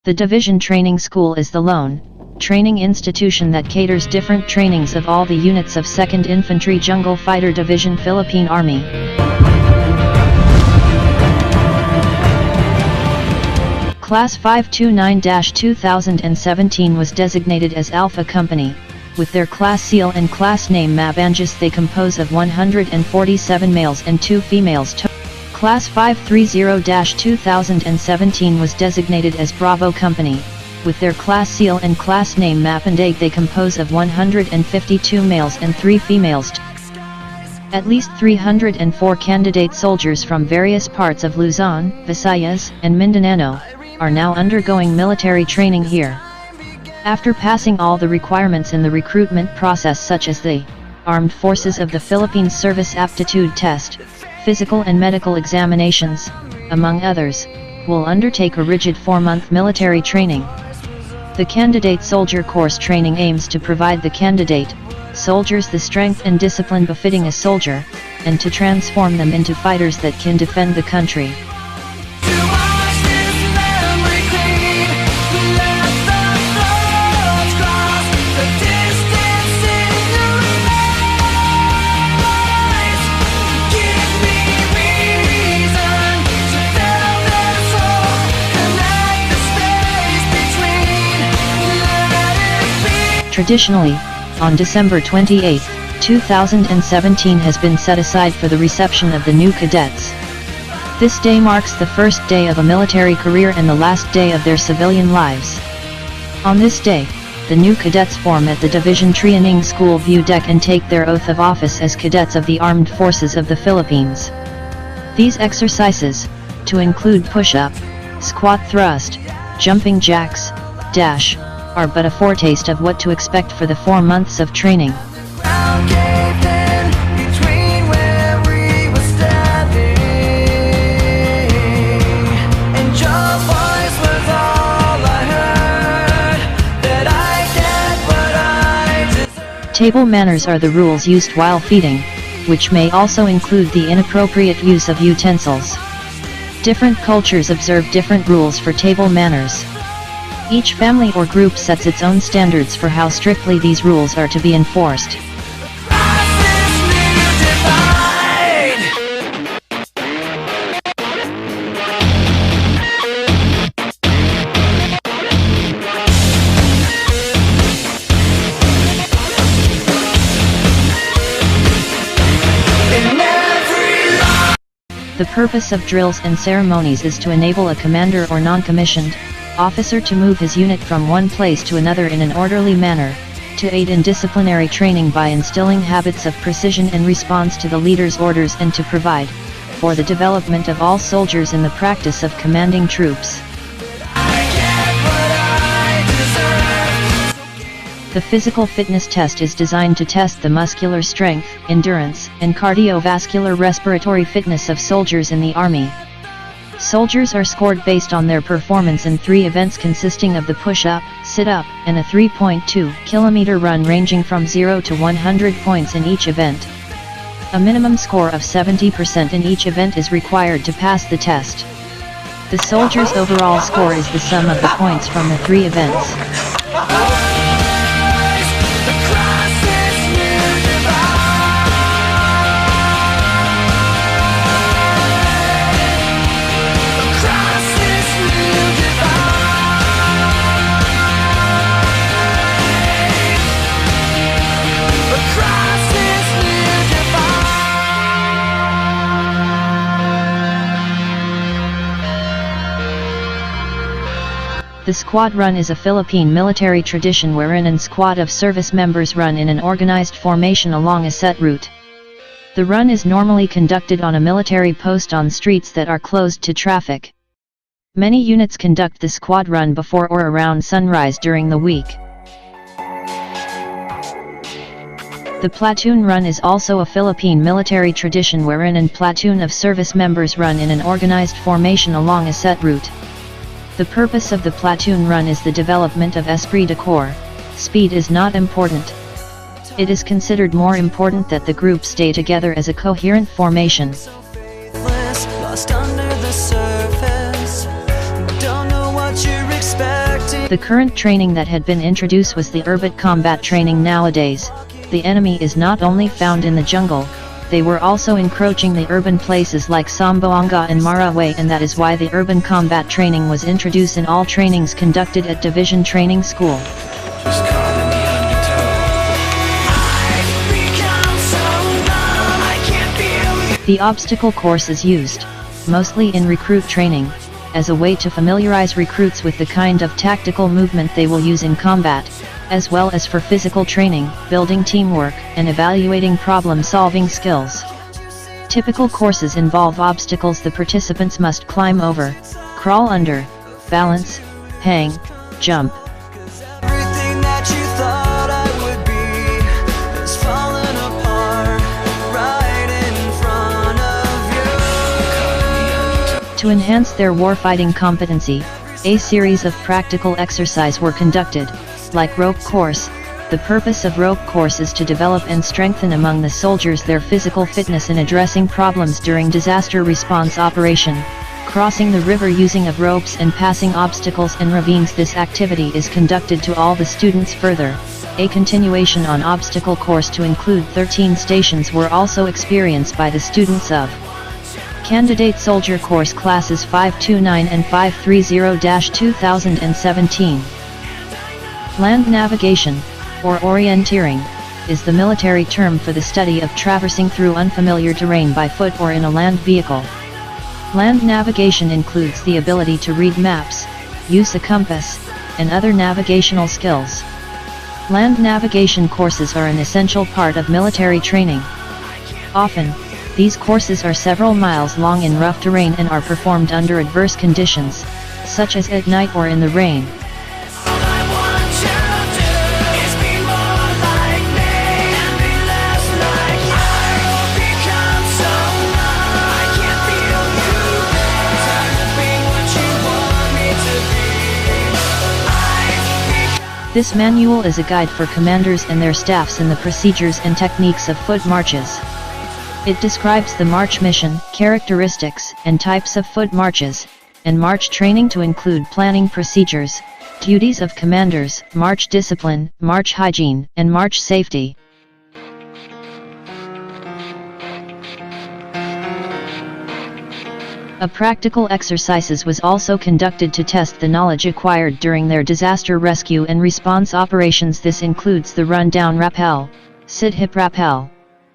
The Division Training School is the lone training institution that caters different trainings of all the units of 2nd Infantry Jungle Fighter Division Philippine Army. Class 529-2017 was designated as Alpha Company. With their class seal and class name Mabanjas, they compose of 147 males and 2 females. Class 530-2017 was designated as Bravo Company. With their class seal and class name Mapandag, they compose of 152 males and 3 females. At least 304 candidate soldiers from various parts of Luzon, Visayas, and Mindanao are now undergoing military training here. After passing all the requirements in the recruitment process, such as the Armed Forces of the Philippines Service Aptitude Test, physical and medical examinations, among others, will undertake a rigid 4-month military training. The Candidate Soldier Course training aims to provide the candidate soldiers the strength and discipline befitting a soldier, and to transform them into fighters that can defend the country. Traditionally, on December 28, 2017 has been set aside for the reception of the new cadets. This day marks the first day of a military career and the last day of their civilian lives. On this day, the new cadets form at the Division Training School View Deck and take their oath of office as cadets of the Armed Forces of the Philippines. These exercises, to include push-up, squat thrust, jumping jacks, dash, are but a foretaste of what to expect for the 4 months of training. Table manners are the rules used while feeding, which may also include the inappropriate use of utensils. Different cultures observe different rules for table manners. Each family or group sets its own standards for how strictly these rules are to be enforced. The purpose of drills and ceremonies is to enable a commander or non-commissioned officer to move his unit from one place to another in an orderly manner, to aid in disciplinary training by instilling habits of precision and response to the leader's orders, and to provide for the development of all soldiers in the practice of commanding troops. The physical fitness test is designed to test the muscular strength, endurance, and cardiovascular respiratory fitness of soldiers in the Army. Soldiers are scored based on their performance in 3 events consisting of the push-up, sit-up, and a 3.2-kilometer run ranging from 0 to 100 points in each event. A minimum score of 70% in each event is required to pass the test. The soldier's overall score is the sum of the points from the 3 events. The squad run is a Philippine military tradition wherein a squad of service members run in an organized formation along a set route. The run is normally conducted on a military post on streets that are closed to traffic. Many units conduct the squad run before or around sunrise during the week. The platoon run is also a Philippine military tradition wherein a platoon of service members run in an organized formation along a set route. The purpose of the platoon run is the development of esprit de corps. Speed is not important. It is considered more important that the group stay together as a coherent formation. Lost under the surface, don't know what you're expecting. The current training that had been introduced was the urban combat training. Nowadays, the enemy is not only found in the jungle, they were also encroaching the urban places like Samboanga and Marawe, and that is why the urban combat training was introduced in all trainings conducted at Division Training School. The obstacle course is used, mostly in recruit training, as a way to familiarize recruits with the kind of tactical movement they will use in combat, as well as for physical training, building teamwork, and evaluating problem-solving skills. Typical courses involve obstacles the participants must climb over, crawl under, balance, hang, jump. To enhance their warfighting competency, a series of practical exercises were conducted, like rope course. The purpose of rope course is to develop and strengthen among the soldiers their physical fitness in addressing problems during disaster response operation, crossing the river using of ropes and passing obstacles and ravines. This activity is conducted to all the students. Further, a continuation on obstacle course to include 13 stations were also experienced by the students of Candidate Soldier Course Classes 529 and 530-2017. Land navigation, or orienteering, is the military term for the study of traversing through unfamiliar terrain by foot or in a land vehicle. Land navigation includes the ability to read maps, use a compass, and other navigational skills. Land navigation courses are an essential part of military training. Often, these courses are several miles long in rough terrain and are performed under adverse conditions, such as at night or in the rain. This manual is a guide for commanders and their staffs in the procedures and techniques of foot marches. It describes the march mission, characteristics, and types of foot marches, and march training to include planning procedures, duties of commanders, march discipline, march hygiene, and march safety. A practical exercises was also conducted to test the knowledge acquired during their disaster rescue and response operations. This includes the rundown rappel, sit hip rappel.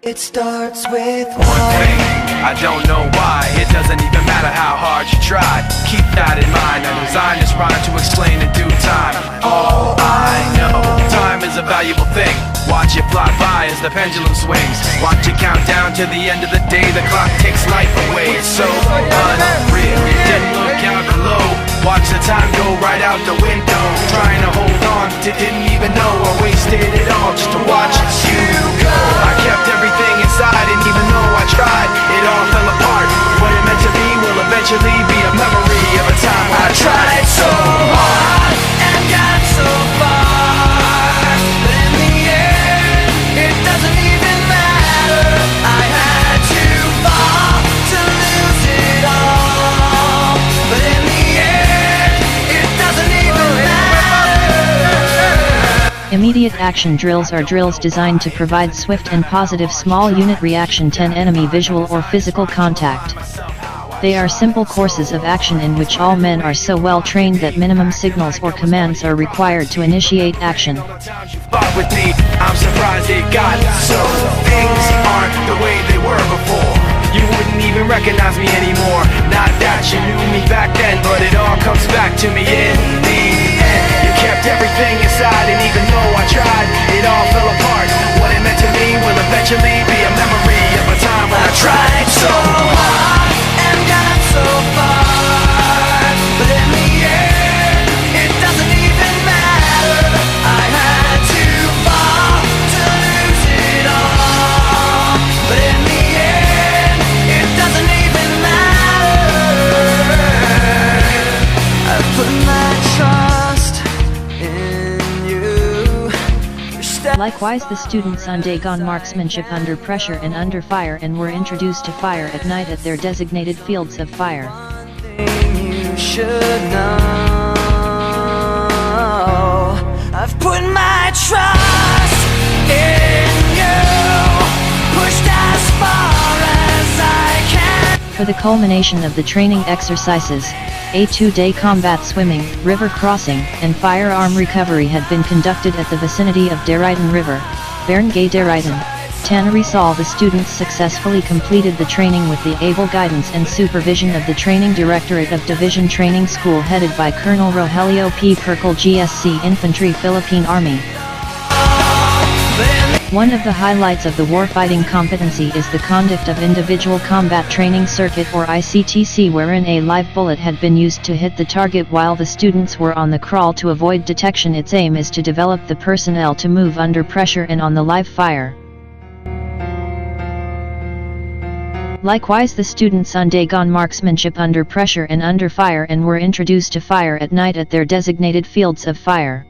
It starts with one thing, I don't know why. It doesn't even matter how hard you try. Keep that in mind, I designed this rhyme to explain in due time. All I know, time is a valuable thing. Watch it fly by as the pendulum swings. Watch it count down to the end of the day. The clock takes life away, it's so unreal. Then look out below, watch the time go right out the window. Trying to hold on to didn't even know I wasted it all just to watch you go. I kept everything inside, and even though I tried, it all fell apart. What it meant to be will eventually be a memory of a time when I tried so hard and got so far, but in the end, it doesn't even matter. I had to fall to lose it all, but in the end, it doesn't even matter. Immediate action drills are drills designed to provide swift and positive small unit reaction to enemy visual or physical contact. They are simple courses of action in which all men are so well trained that minimum signals or commands are required to initiate action. With me, I'm surprised it got so. Things aren't the way they were before. You wouldn't even recognize me anymore. Not that you knew me back then, but it all comes back to me in the end. You kept everything inside, and even though I tried, it all fell apart. What it meant to me will eventually be a memory of a time when I tried so hard and got so far, but in the end, it doesn't even matter. I had to fall to lose it all, but in the end, it doesn't even matter. I put my trust in you. Likewise, the students undergone marksmanship under pressure and under fire and were introduced to fire at night at their designated fields of fire. You should know. For the culmination of the training exercises, a 2-day combat swimming, river crossing, and firearm recovery had been conducted at the vicinity of Deriden River, Berngay Deriden, Tannerisal. The students successfully completed the training with the able guidance and supervision of the Training Directorate of Division Training School headed by Colonel Rogelio P. Percal, GSC Infantry, Philippine Army. One of the highlights of the warfighting competency is the conduct of Individual Combat Training Circuit or ICTC, wherein a live bullet had been used to hit the target while the students were on the crawl to avoid detection. Its aim is to develop the personnel to move under pressure and on the live fire. Likewise, the students undergone marksmanship under pressure and under fire and were introduced to fire at night at their designated fields of fire.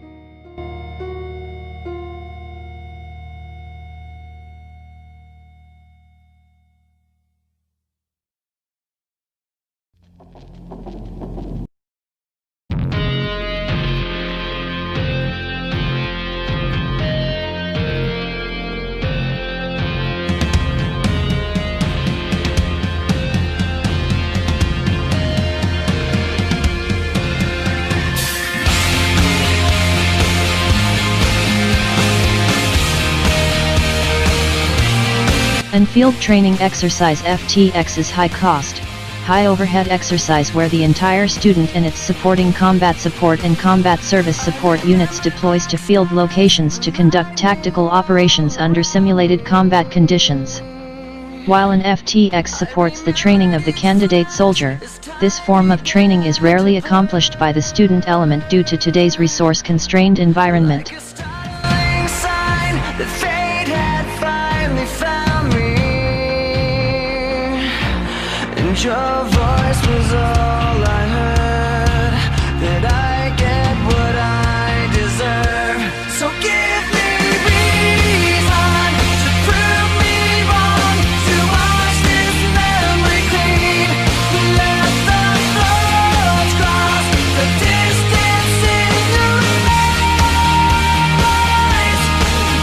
And field training exercise FTX is high cost, high overhead exercise where the entire student and its supporting combat support and combat service support units deploys to field locations to conduct tactical operations under simulated combat conditions. While an FTX supports the training of the candidate soldier, this form of training is rarely accomplished by the student element due to today's resource-constrained environment. Your voice was all I heard, that I get what I deserve. So give me reason to prove me wrong, to wash this memory clean. Let the thoughts cross the distance in your eyes.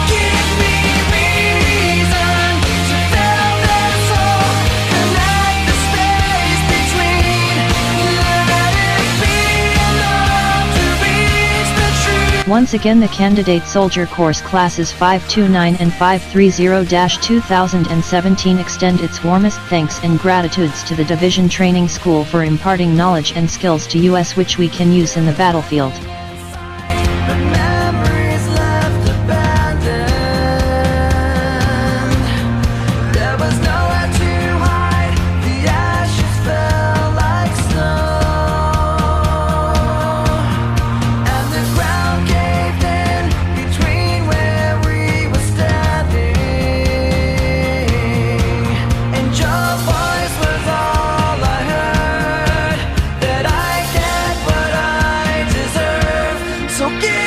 Give me reason to fill this hole, connect the space between. Let it be enough to reach the truth. Once again, the Candidate Soldier Course Classes 529 and 530-2017 extend its warmest thanks and gratitudes to the Division Training School for imparting knowledge and skills to us which we can use in the battlefield. The memories left abandoned. There was nowhere to hide. The ashes fell like snow, and the ground caved in between where we were standing. And your voice was all I heard, that I get what I deserve. So give